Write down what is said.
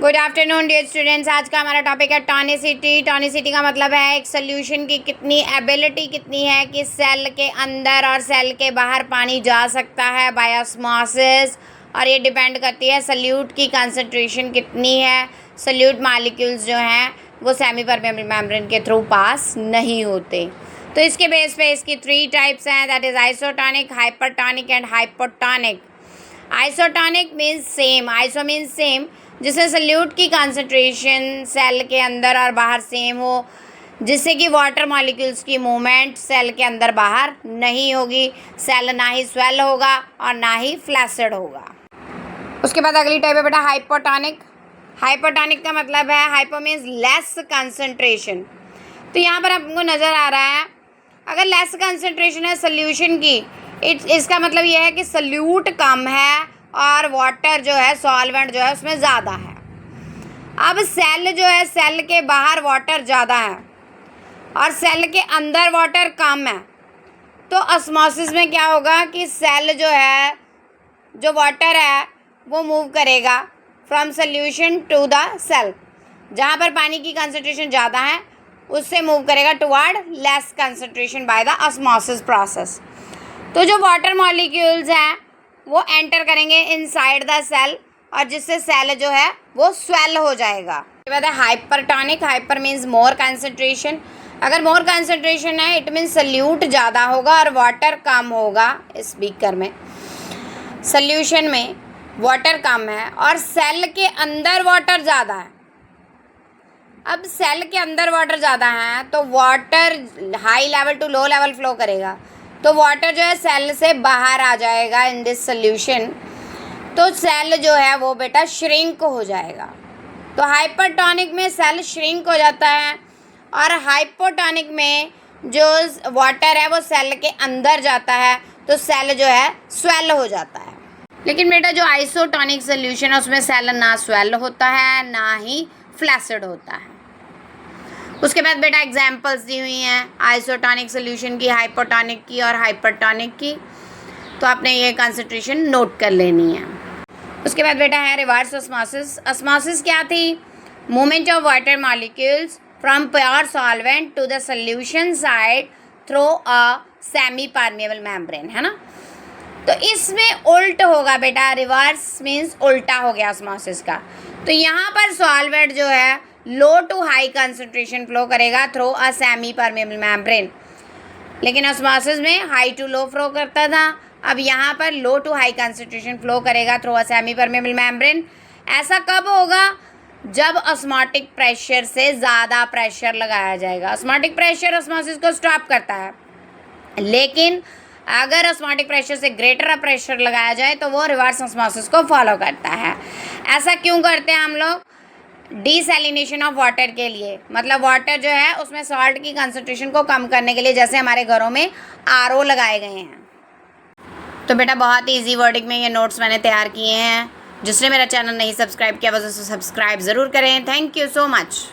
Good afternoon dear students. आज का हमारा टॉपिक है टॉनिसिटी। टॉनिसिटी का मतलब है एक सोल्यूशन की कितनी एबिलिटी कितनी है कि सेल के अंदर और सेल के बाहर पानी जा सकता है बाय ऑस्मोसिस, और ये डिपेंड करती है सल्यूट की कंसंट्रेशन कितनी है। सल्यूट मॉलिक्यूल्स जो हैं वो सेमी परमेबल मेम्ब्रेन के थ्रू पास नहीं होते। तो इसके बेस पे इसकी 3 टाइप्स हैं, that is isotonic, hypertonic and hypotonic. Isotonic means same, iso means same, जिससे सल्यूट की कंसंट्रेशन सेल के अंदर और बाहर सेम हो, जिससे कि वाटर मॉलिक्यूल्स की मूवमेंट सेल के अंदर बाहर नहीं होगी। सेल ना ही स्वेल होगा और ना ही फ्लैसिड होगा। उसके बाद अगली टाइप है बेटा हाइपोटॉनिक। हाइपोटॉनिक का मतलब है, हाइपो मीन्स लेस कंसंट्रेशन। तो यहाँ पर आपको नज़र आ रहा है, अगर लेस कंसंट्रेशन है सोल्यूशन की, इसका मतलब यह है कि सल्यूट कम है और वाटर जो है, सॉल्वेंट जो है उसमें ज़्यादा है। अब सेल जो है, सेल के बाहर वाटर ज़्यादा है और सेल के अंदर वाटर कम है। तो ऑस्मोसिस में क्या होगा कि सेल जो है, जो वाटर है वो मूव करेगा from solution to the cell. जहाँ पर पानी की कंसंट्रेशन ज़्यादा है उससे मूव करेगा toward less concentration by the osmosis process. तो जो वाटर मॉलिक्यूल्स हैं वो एंटर करेंगे इनसाइड द सेल, और जिससे सेल जो है वो स्वेल हो जाएगा। उसके बाद है hypertonic. Hyper means more concentration. अगर मोर कंसंट्रेशन है इट मीन्स सल्यूट ज़्यादा होगा और वाटर कम होगा। इस बीकर में सल्यूशन में वाटर कम है और सेल के अंदर वाटर ज़्यादा है। अब सेल के अंदर वाटर ज़्यादा है तो water high level to low level flow करेगा, तो वाटर जो है सेल से बाहर आ जाएगा इन दिस सोल्यूशन। तो सेल जो है वो बेटा श्रिंक हो जाएगा। तो हाइपरटॉनिक में सेल श्रिंक हो जाता है और हाइपोटॉनिक में जो वाटर है वो सेल के अंदर जाता है, तो सेल जो है स्वेल हो जाता है। लेकिन बेटा जो आइसोटॉनिक सोल्यूशन है उसमें सेल ना स्वेल होता है ना ही फ्लैसिड होता है। उसके बाद बेटा एग्जाम्पल्स दी हुई हैं आइसोटॉनिक सोल्यूशन की, हाइपोटॉनिक की और हाइपरटॉनिक की, तो आपने ये कंसंट्रेशन नोट कर लेनी है। उसके बाद बेटा है रिवर्स ऑस्मोसिस। ऑस्मोसिस क्या थी? Movement of water molecules from pure solvent to the solution side through a semi permeable membrane, है ना। तो इसमें उल्ट होगा बेटा, रिवर्स मीन्स उल्टा हो गया ऑस्मोसिस का। तो यहाँ पर सॉल्वेंट जो है लो टू हाई कंसंट्रेशन फ्लो करेगा through a semi permeable membrane, लेकिन ऑस्मोसिस में हाई टू लो फ्लो करता था। अब यहाँ पर लो टू हाई कंसंट्रेशन फ्लो करेगा through a semi permeable membrane. ऐसा कब होगा? जब ऑस्मोटिक प्रेशर से ज़्यादा प्रेशर लगाया जाएगा। ऑस्मोटिक प्रेशर ऑस्मोसिस को स्टॉप करता है, लेकिन अगर ऑस्मोटिक प्रेशर से ग्रेटर प्रेशर लगाया जाए तो वो रिवर्स ऑस्मोसिस को फॉलो करता है। ऐसा क्यों करते हैं हम लोग? डीसैलिनेशन ऑफ वाटर के लिए, मतलब वाटर जो है उसमें सॉल्ट की कंसंट्रेशन को कम करने के लिए, जैसे हमारे घरों में आरओ लगाए गए हैं। तो बेटा बहुत ही ईजी वर्डिंग में ये नोट्स मैंने तैयार किए हैं। जिसने मेरा चैनल नहीं सब्सक्राइब किया वो सब्सक्राइब ज़रूर करें। Thank you so much.